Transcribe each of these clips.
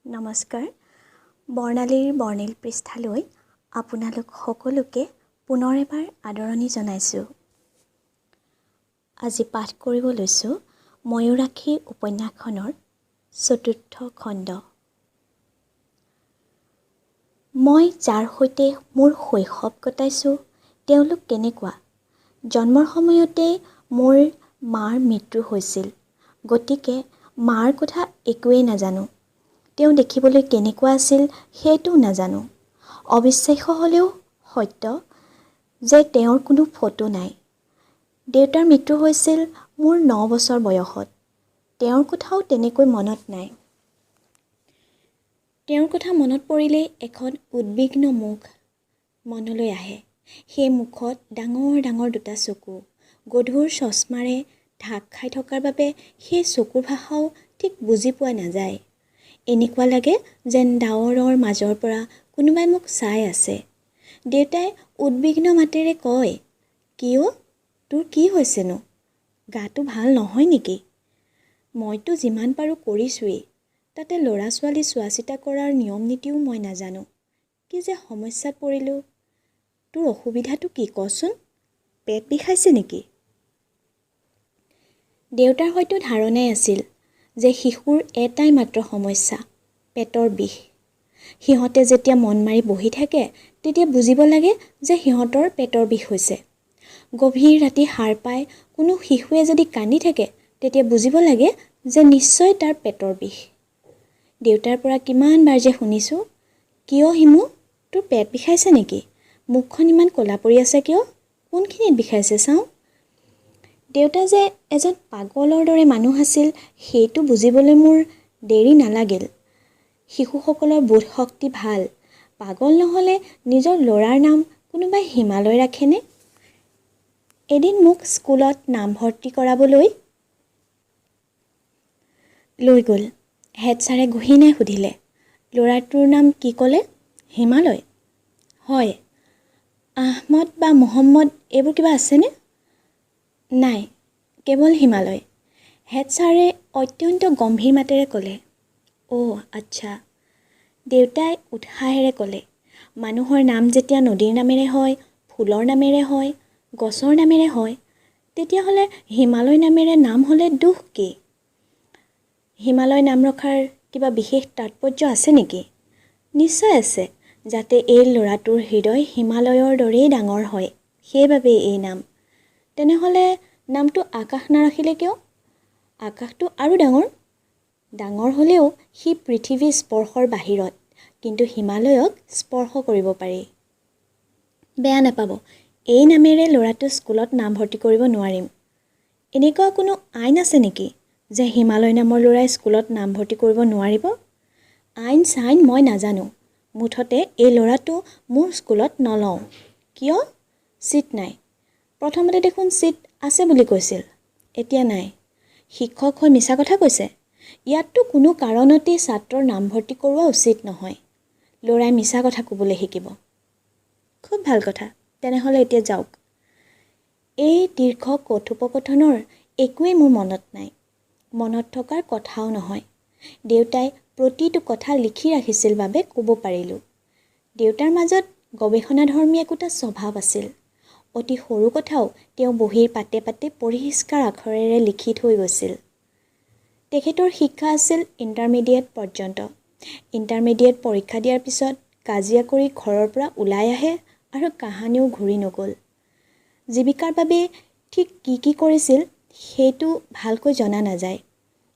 নমস্কাৰ। বৰ্ণালীৰ বৰ্ণিল পৃষ্ঠালৈ আপোনালোক সকলোকে পুনৰ এবাৰ আদৰণি জনাইছোঁ। আজি পাঠ কৰিব লৈছোঁ ময়ূৰাক্ষী উপন্যাসখনৰ ৪ৰ্থ খণ্ড। মই যাৰ সৈতে মোৰ শৈশৱ কটাইছোঁ তেওঁলোক কেনেকুৱা? জন্মৰ সময়তেই মোৰ মাৰ মৃত্যু হৈছিল, গতিকে মাৰ কথা একোৱেই নাজানো। তেওঁ দেখিবলৈ কেনেকুৱা আছিল সেইটোও নাজানো। অবিশ্বাস্য হ'লেও সত্য যে তেওঁৰ কোনো ফটো নাই। দেউতাৰ মৃত্যু হৈছিল মোৰ ৯ বছৰ বয়সত। তেওঁৰ কথাও তেনেকৈ মনত নাই। তেওঁৰ কথা মনত পৰিলেই এখন উদ্বিগ্ন মুখ মনলৈ আহে। সেই মুখত ডাঙৰ ডাঙৰ দুটা চকু, গধুৰ চশমাৰে ঢাক খাই থকাৰ বাবে সেই চকুৰ ভাষাও ঠিক বুজি পোৱা নাযায়। এনেকুৱা লাগে যেন ডাৱৰৰ মাজৰ পৰা কোনোবাই মোক চাই আছে। দেউতাই উদ্বিগ্ন মাতেৰে কয়, "কিয়? তোৰ কি হৈছেনো? গাটো ভাল নহয় নেকি? মইতো যিমান পাৰোঁ কৰিছোৱেই। তাতে ল'ৰা ছোৱালী চোৱা চিতা কৰাৰ নিয়ম নীতিও মই নাজানো। কি যে সমস্যাত পৰিলোঁ। তোৰ অসুবিধাটো কি কচোন? পেট বিষাইছে নেকি?" দেউতাৰ হয়তো ধাৰণাই আছিল যে শিশুৰ এটাই মাত্ৰ সমস্যা, পেটৰ বিষ। সিহঁতে যেতিয়া মন মাৰি বহি থাকে তেতিয়া বুজিব লাগে যে সিহঁতৰ পেটৰ বিষ হৈছে। গভীৰ ৰাতি সাৰ পাই কোনো শিশুৱে যদি কান্দি থাকে তেতিয়া বুজিব লাগে যে নিশ্চয় তাৰ পেটৰ বিষ। দেউতাৰ পৰা কিমানবাৰ যে শুনিছোঁ, "কিয় হিমু, তোৰ পেট বিষাইছে নেকি? মুখখন ইমান ক'লা পৰি আছে কিয়? কোনখিনিত বিষাইছে চাওঁ?" দেউতা যে এজন পাগলৰ দৰে মানুহ আছিল সেইটো বুজিবলৈ মোৰ দেৰি নালাগিল। শিশুসকলৰ বোধশক্তি ভাল। পাগল নহ'লে নিজৰ ল'ৰাৰ নাম কোনোবাই হিমালয় ৰাখেনে? এদিন মোক স্কুলত নামভৰ্তি কৰাবলৈ লৈ গ'ল। হেড ছাৰে গহীনাই সুধিলে, "ল'ৰাটোৰ নাম কি ক'লে?" "হিমালয়।" "হয়, আহমদ বা মহম্মদ এইবোৰ কিবা আছেনে?" "নাই, কেৱল হিমালয়।" হেড ছাৰে অত্যন্ত গম্ভীৰ মাতেৰে ক'লে। "অ' আচ্ছা।" দেউতাই উৎসাহেৰে ক'লে, "মানুহৰ নাম যেতিয়া নদীৰ নামেৰে হয়, ফুলৰ নামেৰে হয়, গছৰ নামেৰে হয়, তেতিয়াহ'লে হিমালয় নামেৰে নাম হ'লে দোষ কি? হিমালয় নাম ৰখাৰ কিবা বিশেষ তাৎপৰ্য আছে নেকি?" "নিশ্চয় আছে, যাতে এই ল'ৰাটোৰ হৃদয় হিমালয়ৰ দৰেই ডাঙৰ হয়, সেইবাবেই এই নাম।" "তেনেহ'লে নামটো আকাশ নাৰাখিলে কিয়?" "আকাশটো আৰু ডাঙৰ।" "ডাঙৰ হ'লেও সি পৃথিৱী স্পৰ্শৰ বাহিৰত, কিন্তু হিমালয়ক স্পৰ্শ কৰিব পাৰি।" "বেয়া নাপাব, এই নামেৰে ল'ৰাটো স্কুলত নামভৰ্তি কৰিব নোৱাৰিম।" "এনেকুৱা কোনো আইন আছে নেকি যে হিমালয় নামৰ ল'ৰাই স্কুলত নামভৰ্তি কৰিব নোৱাৰিব?" "আইন চাইন মই নাজানো। মুঠতে এই ল'ৰাটো মোৰ স্কুলত নলওঁ।" "কিয়?" "চিট নাই।" "প্ৰথমতে দেখোন চিট আছে বুলি কৈছিল, এতিয়া নাই।" "শিক্ষক হৈ মিছা কথা কৈছে। ইয়াততো কোনো কাৰণতেই ছাত্ৰৰ নামভৰ্তি কৰোৱা উচিত নহয়। ল'ৰাই মিছা কথা ক'বলৈ শিকিব।" "খুব ভাল কথা, তেনেহ'লে এতিয়া যাওক।" এই দীৰ্ঘ কথোপকথনৰ একোৱেই মোৰ মনত নাই। মনত থকাৰ কথাও নহয়। দেউতাই প্ৰতিটো কথা লিখি ৰাখিছিল বাবে ক'ব পাৰিলোঁ। দেউতাৰ মাজত গৱেষণাধৰ্মী একোটা স্বভাৱ আছিল। অতি সৰু কথাও তেওঁ বহীৰ পাতে পাতে পৰিষ্কাৰ আখৰেৰে লিখি থৈ গৈছিল। তেখেতৰ শিক্ষা আছিল ইণ্টাৰমিডিয়েট পৰ্যন্ত। ইণ্টাৰমিডিয়েট পৰীক্ষা দিয়াৰ পিছত কাজিয়া কৰি ঘৰৰ পৰা ওলাই আহে আৰু কাহানিও ঘূৰি নগ'ল। জীৱিকাৰ বাবে ঠিক কি কৰিছিল সেইটো ভালকৈ জনা নাযায়।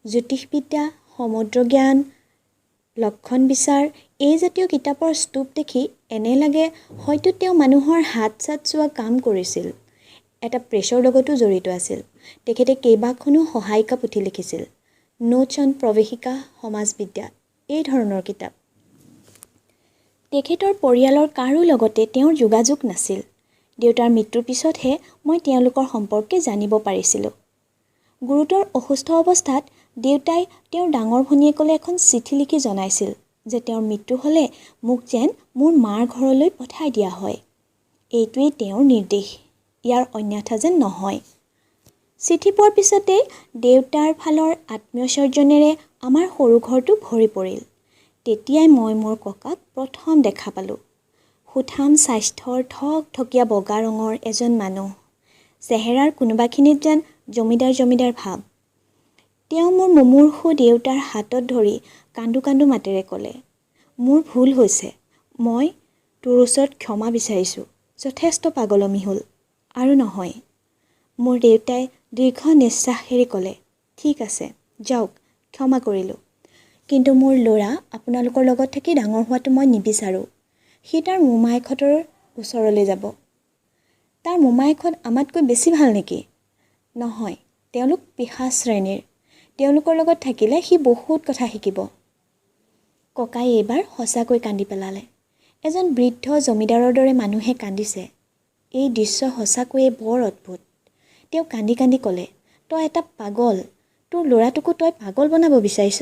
জ্যোতিষবিদ্যা, সমুদ্ৰজ্ঞান, লক্ষণ বিচাৰ এই জাতীয় কিতাপৰ স্তূপ দেখি এনে লাগে হয়তো তেওঁ মানুহৰ হাত চাত চোৱা কাম কৰিছিল। এটা প্ৰেছৰ লগতো জড়িত আছিল। তেখেতে কেইবাখনো সহায়িকা পুথি লিখিছিল। নোটছ অন প্ৰৱেশিকা সমাজবিদ্যা এই ধৰণৰ কিতাপ। তেখেতৰ পৰিয়ালৰ কাৰো লগতে তেওঁৰ যোগাযোগ নাছিল। দেউতাৰ মৃত্যুৰ পিছতহে মই তেওঁলোকৰ সম্পৰ্কে জানিব পাৰিছিলোঁ। গুৰুতৰ অসুস্থ অৱস্থাত দেউতাই তেওঁৰ ডাঙৰ ভনীয়েকলৈ এখন চিঠি লিখি জনাইছিল যে তেওঁৰ মৃত্যু হ'লে মোক যেন মোৰ মাৰ ঘৰলৈ পঠাই দিয়া হয়। এইটোৱেই তেওঁৰ নিৰ্দেশ, ইয়াৰ অন্যথা যেন নহয়। চিঠি পোৱাৰ পিছতেই দেউতাৰ ফালৰ আত্মীয় স্বজনেৰে আমাৰ সৰু ঘৰটো ভৰি পৰিল। তেতিয়াই মই মোৰ ককাক প্ৰথম দেখা পালোঁ। সুঠাম স্বাস্থ্যৰ ঠকঠকীয়া বগা ৰঙৰ এজন মানুহ। চেহেৰাৰ কোনোবাখিনিত যেন জমিদাৰ ভাৱ। তেওঁ মোৰ মুমূৰ্ষু দেউতাৰ হাতত ধৰি কান্দো কান্দো মাতেৰে ক'লে, মোৰ ভুল হৈছে। মই তোৰ ওচৰত ক্ষমা বিচাৰিছোঁ। যথেষ্ট পাগলমি হ'ল। আৰু নহয়। মোৰ দেউতাই দীৰ্ঘ নিশ্বাস এৰি ক'লে, ঠিক আছে, যাওক, ক্ষমা কৰিলোঁ। কিন্তু মোৰ ল'ৰা আপোনালোকৰ লগত থাকি ডাঙৰ হোৱাটো মই নিবিচাৰোঁ। সি তাৰ মোমায়েকহঁতৰ ওচৰলৈ যাব। তাৰ মোমায়েকহঁত আমাতকৈ বেছি ভাল নেকি? নহয়, তেওঁলোক পিশাচ শ্ৰেণীৰ। তেওঁলোকৰ লগত থাকিলে সি বহুত কথা শিকিব। ককাই এইবাৰ সঁচাকৈ কান্দি পেলালে। এজন বৃদ্ধ জমিদাৰৰ দৰে মানুহে কান্দিছে। এই দৃশ্য সঁচাকৈয়ে বৰ অদ্ভুত। তেওঁ কান্দি কান্দি ক'লে, তই এটা পাগল। তোৰ ল'ৰাটোকো তই পাগল বনাব বিচাৰিছ?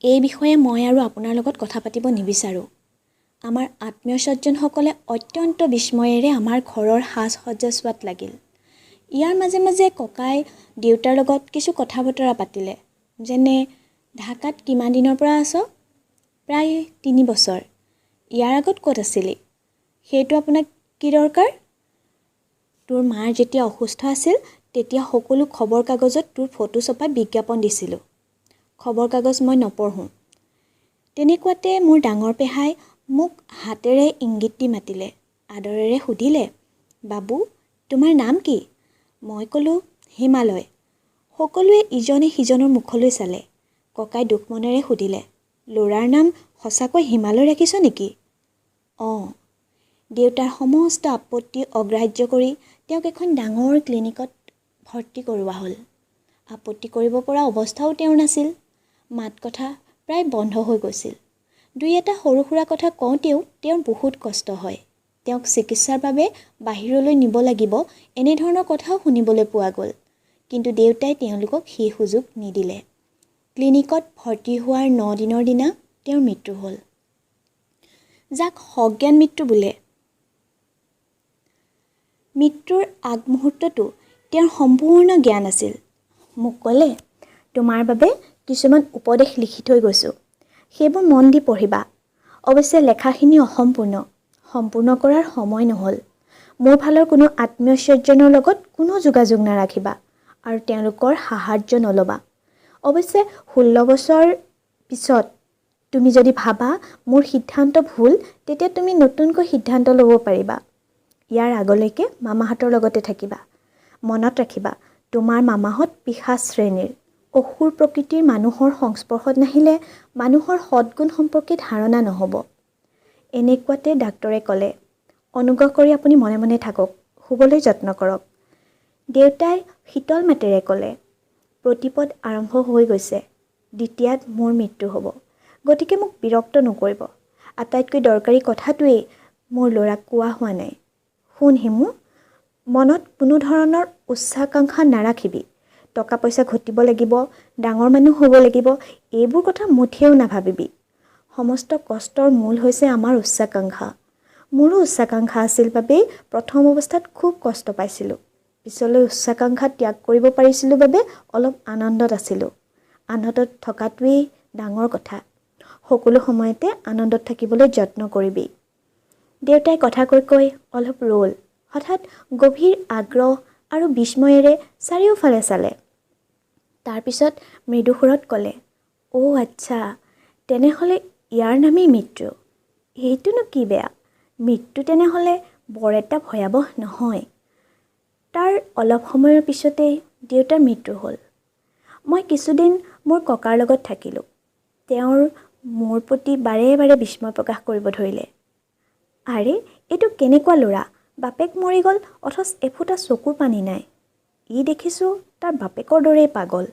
এই বিষয়ে মই আৰু আপোনাৰ লগত কথা পাতিব নিবিচাৰোঁ। আমাৰ আত্মীয় স্বজনসকলে অত্যন্ত বিস্ময়েৰে আমাৰ ঘৰৰ সাজ সজ্জা চোৱাত লাগিল। ইয়াৰ মাজে মাজে ককাই দেউতাৰ লগত কিছু কথা বতৰা পাতিলে। যেনে, ঢাকাত কিমান দিনৰ পৰা আছ? প্ৰায় 3 বছৰ। ইয়াৰ আগত ক'ত আছিলি? সেইটো আপোনাক কি দৰকাৰ? তোৰ মাৰ যেতিয়া অসুস্থ আছিল তেতিয়া সকলো খবৰ কাগজত তোৰ ফটো ছপাই বিজ্ঞাপন দিছিলোঁ। খবৰ কাগজ মই নপঢ়োঁ। তেনেকুৱাতে মোৰ ডাঙৰ পেহাই মোক হাতেৰে ইংগিত দি মাতিলে। আদৰেৰে সুধিলে, বাবু, তোমাৰ নাম কি? মই ক'লোঁ, হিমালয়। সকলোৱে ইজনে সিজনৰ মুখলৈ চালে। ককাই দুখ মনেৰে সুধিলে, ল'ৰাৰ নাম সঁচাকৈ হিমালয় ৰাখিছ নেকি? অঁ। দেউতাৰ সমস্ত আপত্তি অগ্ৰাহ্য কৰি তেওঁক এখন ডাঙৰ ক্লিনিকত ভৰ্তি কৰোৱা হ'ল। আপত্তি কৰিব পৰা অৱস্থাও তেওঁৰ নাছিল। মাত কথা প্ৰায় বন্ধ হৈ গৈছিল। দুই এটা সৰু সুৰা কথা কওঁতেও তেওঁৰ বহুত কষ্ট হয়। তেওঁক চিকিৎসাৰ বাবে বাহিৰলৈ নিব লাগিব এনেধৰণৰ কথাও শুনিবলৈ পোৱা গ'ল। কিন্তু দেউতাই তেওঁলোকক সেই সুযোগ নিদিলে। ক্লিনিকত ভৰ্তি হোৱাৰ 9 দিনৰ দিনা তেওঁৰ মৃত্যু হ'ল। যাক সজ্ঞান মৃত্যু বোলে। মৃত্যুৰ আগমুহূৰ্ততো তেওঁৰ সম্পূৰ্ণ জ্ঞান আছিল। মোক ক'লে, তোমাৰ বাবে কিছুমান উপদেশ লিখি থৈ গৈছোঁ। সেইবোৰ মন দি পঢ়িবা। অৱশ্যে লেখাখিনি অসম্পূৰ্ণ। সম্পূৰ্ণ কৰাৰ সময় নহ'ল। মোৰ ফালৰ কোনো আত্মীয় স্বজনৰ লগত কোনো যোগাযোগ নাৰাখিবা আৰু তেওঁলোকৰ সাহায্য নল'বা। অৱশ্যে 16 বছৰ পিছত তুমি যদি ভাবা মোৰ সিদ্ধান্ত ভুল, তেতিয়া তুমি নতুনকৈ সিদ্ধান্ত ল'ব পাৰিবা। ইয়াৰ আগলৈকে মামাহঁতৰ লগতে থাকিবা। মনত ৰাখিবা, তোমাৰ মামাহঁত পিশাচ শ্ৰেণীৰ। অসুৰ প্ৰকৃতিৰ মানুহৰ সংস্পৰ্শত নাহিলে মানুহৰ সদ্গুণ সম্পৰ্কে ধাৰণা নহ'ব। এনেকুৱাতে ডাক্তৰে ক'লে, অনুগ্ৰহ কৰি আপুনি মনে মনে থাকক, শুবলৈ যত্ন কৰক। দেউতাই শীতল মাতেৰে ক'লে, প্ৰতিপদ আৰম্ভ হৈ গৈছে। দ্বিতীয়াত মোৰ মৃত্যু হ'ব। গতিকে মোক বিৰক্ত নকৰিব। আটাইতকৈ দৰকাৰী কথাটোৱেই মোৰ ল'ৰাক কোৱা হোৱা নাই। শুন হিমু, মনত কোনো ধৰণৰ উচ্চাকাংক্ষা নাৰাখিবি। টকা পইচা ঘটিব লাগিব, ডাঙৰ মানুহ হ'ব লাগিব, এইবোৰ কথা মুঠেও নাভাবিবি। সমস্ত কষ্টৰ মূল হৈছে আমাৰ উচ্চাকাংক্ষা। মোৰো উচ্চাকাংক্ষা আছিল বাবেই প্ৰথম অৱস্থাত খুব কষ্ট পাইছিলোঁ। পিছলৈ উচ্চাকাংক্ষা ত্যাগ কৰিব পাৰিছিলোঁ বাবে অলপ আনন্দত আছিলোঁ। আনন্দত থকাটোৱেই ডাঙৰ কথা। সকলো সময়তে আনন্দত থাকিবলৈ যত্ন কৰিবি। দেউতাই কথা কৈ কৈ অলপ ৰ'ল। হঠাৎ গভীৰ আগ্ৰহ আৰু বিস্ময়েৰে চাৰিওফালে চালে। তাৰপিছত মৃদু সুৰত ক'লে, অ' আচ্ছা, তেনেহ'লে ইয়াৰ নামেই মৃত্যু। এইটোনো কি বেয়া? মৃত্যু তেনেহ'লে বৰ এটা ভয়াৱহ নহয়। তাৰ অলপ সময়ৰ পিছতেই দেউতাৰ মৃত্যু হ'ল। মই কিছুদিন মোৰ ককাৰ লগত থাকিলোঁ। তেওঁৰ মোৰ প্ৰতি বাৰে বাৰে বিস্ময় প্ৰকাশ কৰিব ধৰিলে। আৰে, এইটো কেনেকুৱা ল'ৰা? বাপেক মৰি গ'ল অথচ এফুটা চকুৰ পানী নাই। ই দেখিছোঁ তাৰ বাপেকৰ দৰেই পাগল।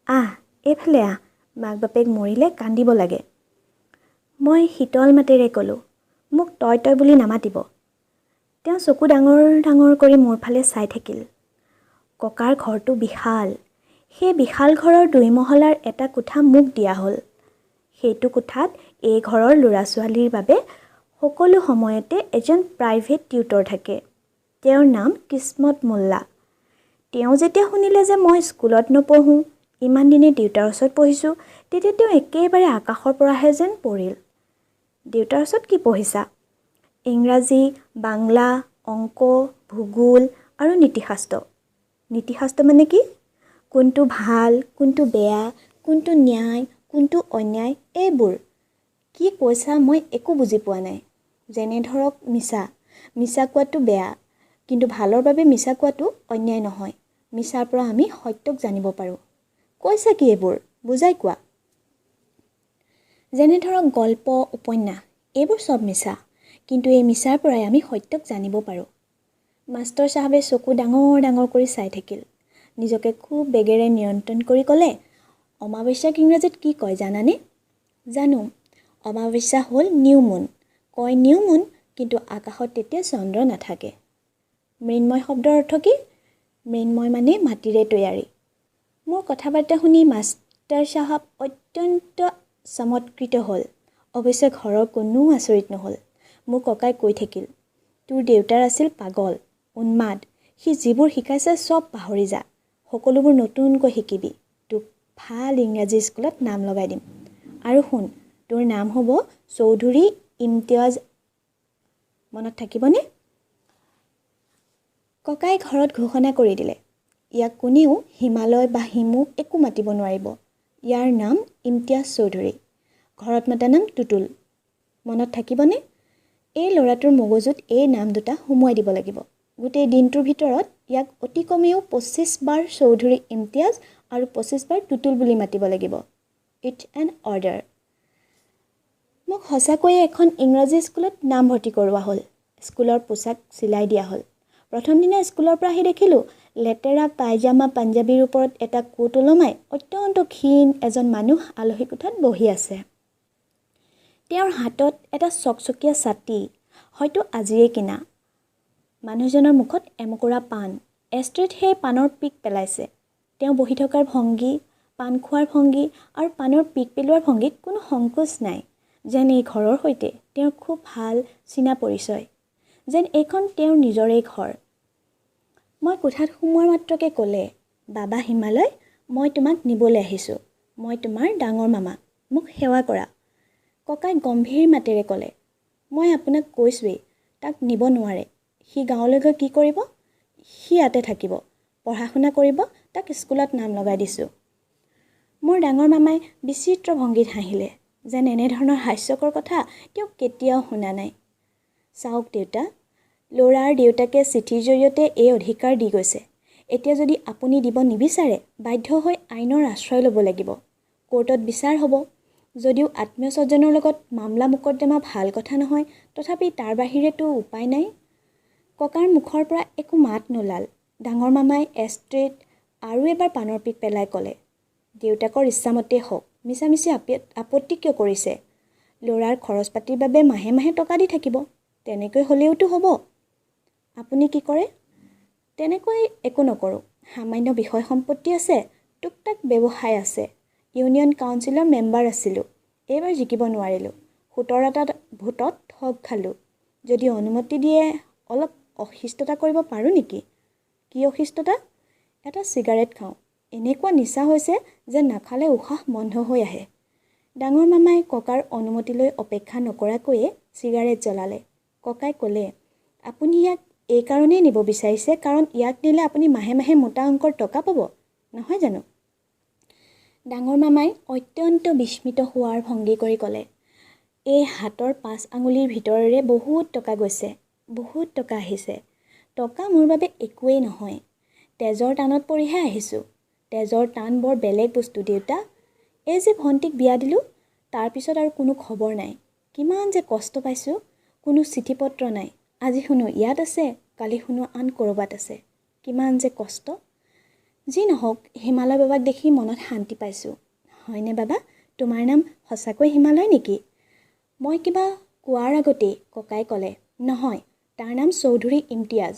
আহ, এইফালে আহ, মাক বাপেক মৰিলে কান্দিব লাগে। মই শীতল মাতেৰে ক'লোঁ, মোক তই তই বুলি নামাতিব। তেওঁ চকু ডাঙৰ ডাঙৰ কৰি মোৰ ফালে চাই থাকিল। ককাৰ ঘৰটো বিশাল। সেই বিশাল ঘৰৰ 2 মহলাৰ এটা কোঠা মোক দিয়া হ'ল। সেইটো কোঠাত এই ঘৰৰ ল'ৰা ছোৱালীৰ বাবে সকলো সময়তে এজন প্ৰাইভেট টিউটৰ থাকে। তেওঁৰ নাম কিসমত মোল্লা। তেওঁ যেতিয়া শুনিলে যে মই স্কুলত নপঢ়োঁ, ইমান দিনে দেউতাৰ ওচৰত পঢ়িছোঁ, তেতিয়া তেওঁ একেবাৰে আকাশৰ পৰাহে যেন পৰিল। দেউতাৰ ওচৰত কি পঢ়িছা? ইংৰাজী, বাংলা, অংক, ভূগোল আৰু নীতিশাস্ত্ৰ। নীতিশাস্ত্ৰ মানে কি? কোনটো ভাল, কোনটো বেয়া, কোনটো ন্যায়, কোনটো অন্যায়, এইবোৰ। কি কৈছা মই একো বুজি পোৱা নাই। যেনে ধৰক মিছা। মিছা কোৱাটো বেয়া, কিন্তু ভালৰ বাবে মিছা কোৱাটো অন্যায় নহয়। মিছাৰ পৰা আমি সত্যক জানিব পাৰোঁ। কৈছা কি এইবোৰ? বুজাই কোৱা। যেনে ধৰক গল্প, উপন্যাস, এইবোৰ চব মিছা, কিন্তু এই মিছাৰ পৰাই আমি সত্যক জানিব পাৰোঁ। মাষ্টৰ চাহাবে চকু ডাঙৰ ডাঙৰ কৰি চাই থাকিল। নিজকে খুব বেগেৰে নিয়ন্ত্ৰণ কৰি ক'লে, অমাৱস্যাক ইংৰাজীত কি কয় জানানে? জানো, অমাৱস্যা হ'ল নিউ মুন। কয় নিউ মুন, কিন্তু আকাশত তেতিয়া চন্দ্ৰ নাথাকে। মৃন্ময় শব্দৰ অৰ্থ কি? মৃন্ময় মানে মাটিৰে তৈয়াৰী। মোৰ কথা বাৰ্তা শুনি মাষ্টাৰ চাহাব অত্যন্ত চমৎকৃত হ'ল। অৱশ্যে ঘৰৰ কোনো আচৰিত নহ'ল। মোৰ ককাই কৈ থাকিল, তোৰ দেউতাৰ আছিল পাগল, উন্মাদ। সি যিবোৰ শিকাইছে চব পাহৰি যা। সকলোবোৰ নতুনকৈ শিকিবি। তোক ভাল ইংৰাজী স্কুলত নাম লগাই দিম। আৰু শুন, তোৰ নাম হ'ব চৌধুৰী ইমতিয়াজ। মনত থাকিবনে? ককাই ঘৰত ঘোষণা কৰি দিলে, ইয়াক কোনেও হিমালয় বা হিমু একো মাতিব নোৱাৰিব। ইয়াৰ নাম ইমতিয়াজ চৌধুৰী। ঘৰত মাতা নাম টুটুল। মনত থাকিবনে? এই ল'ৰাটোৰ মগজুত এই নাম দুটা সুমুৱাই দিব লাগিব। গোটেই দিনটোৰ ভিতৰত ইয়াক অতি কমেও 25 বাৰ চৌধুৰী ইমতিয়াজ আৰু 25 বাৰ টুটুল বুলি মাতিব লাগিব। It's an order. মোক সঁচাকৈয়ে এখন ইংৰাজী স্কুলত নামভৰ্তি কৰোৱা হ'ল। স্কুলৰ পোছাক চিলাই দিয়া হ'ল। প্ৰথম দিনা স্কুলৰ পৰা আহি দেখিলোঁ, লেতেৰা পায়জামা পাঞ্জাবীৰ ওপৰত এটা কোট ওলমাই অত্যন্ত ক্ষীণ এজন মানুহ আলহী কোঠাত বহি আছে। তেওঁৰ হাতত এটা চকচকীয়া ছাতি, হয়তো আজিয়ে কিনা। মানুহজনৰ মুখত এমুকুৰা পাণ, এষ্ট্ৰেত সেই পাণৰ পিক পেলাইছে। তেওঁ বহি থকাৰ ভংগী, পাণ খোৱাৰ ভংগী আৰু পাণৰ পিক পেলোৱাৰ ভংগীত কোনো সংকোচ নাই। যেন এই ঘৰৰ সৈতে তেওঁৰ খুব ভাল চিনা পৰিচয়। যেন এইখন তেওঁৰ নিজৰেই ঘৰ। মই কোঠাত সোমোৱাৰ মাত্ৰকে ক'লে, বাবা হিমালয়, মই তোমাক নিবলৈ আহিছোঁ। মই তোমাৰ ডাঙৰ মামা। মোক সেৱা কৰা। ককাই গম্ভীৰ মাতেৰে ক'লে, মই আপোনাক কৈছোৱেই, তাক নিব নোৱাৰে। সি গাঁৱলৈ গৈ কি কৰিব? সি ইয়াতে থাকিব, পঢ়া শুনা কৰিব, তাক স্কুলত নাম লগাই দিছোঁ। মোৰ ডাঙৰ মামাই বিচিত্ৰ ভংগীত হাঁহিলে, যেন এনেধৰণৰ হাস্যকৰ কথা তেওঁ কেতিয়াও শুনা নাই। চাওক দেউতা, ল'ৰাৰ দেউতাকে চিঠিৰ জৰিয়তে এই অধিকাৰ দি গৈছে। এতিয়া যদি আপুনি দিব নিবিচাৰে, বাধ্য হৈ আইনৰ আশ্ৰয় ল'ব লাগিব। কোৰ্টত বিচাৰ হ'ব। যদিও আত্মীয় স্বজনৰ লগত মামলা মোকদ্দমা ভাল কথা নহয়, তথাপি তাৰ বাহিৰেতো উপায় নাই। ককাৰ মুখৰ পৰা একো মাত নোলাল। ডাঙৰ মামাই এষ্ট্ৰেত আৰু এবাৰ পাণৰ পিক পেলাই ক'লে, দেউতাকৰ ইচ্ছামতেই হওক, মিছামিছি আপত্তি কিয় কৰিছে? ল'ৰাৰ খৰচ পাতিৰ বাবে মাহে মাহে টকা দি থাকিব। তেনেকৈ হ'লেওতো হ'ব। আপুনি কি কৰে? তেনেকৈ একো নকৰোঁ। সামান্য বিষয় সম্পত্তি আছে, টুকটাক ব্যৱসায় আছে। ইউনিয়ন কাউন্সিলৰ মেম্বাৰ আছিলোঁ। এইবাৰ জিকিব নোৱাৰিলোঁ। 17টা ভোটত ঠগ খালোঁ। যদি অনুমতি দিয়ে অলপ অশিষ্টতা কৰিব পাৰোঁ নেকি? কি অশিষ্টতা? এটা চিগাৰেট খাওঁ। এনেকুৱা নিচা হৈছে যে নাখালে উশাহ বন্ধ হৈ আহে। ডাঙৰ মামাই ককাৰ অনুমতিলৈ অপেক্ষা নকৰাকৈয়ে চিগাৰেট জ্বলালে। ককাই ক'লে, আপুনি ইয়াক এইকাৰণেই নিব বিচাৰিছে কাৰণ ইয়াক নিলে আপুনি মাহে মাহে মোটা অংকৰ টকা পাব, নহয় জানো? ডাঙৰ মামাই অত্যন্ত বিস্মিত হোৱাৰ ভংগী কৰি ক'লে, এই হাতৰ 5 আঙুলিৰ ভিতৰেৰে বহুত টকা গৈছে, বহুত টকা আহিছে। টকা মোৰ বাবে একোৱেই নহয়। তেজৰ টানত পৰিহে আহিছোঁ। তেজৰ টান বৰ বেলেগ বস্তু দেউতা। এই যে ভণ্টিক বিয়া দিলোঁ, তাৰপিছত আৰু কোনো খবৰ নাই। কিমান যে কষ্ট পাইছোঁ। কোনো চিঠি পত্ৰ নাই। আজি শুনো ইয়াত আছে, কালি শুনো আন ক'ৰবাত আছে। কিমান যে কষ্ট। যি নহওক, হিমালয় বাবাক দেখি মনত শান্তি পাইছোঁ। হয়নে বাবা, তোমাৰ নাম সঁচাকৈ হিমালয় নেকি? মই কিবা কোৱাৰ আগতেই ককাই ক'লে, নহয়, তাৰ নাম চৌধুৰী ইমতিয়াজ।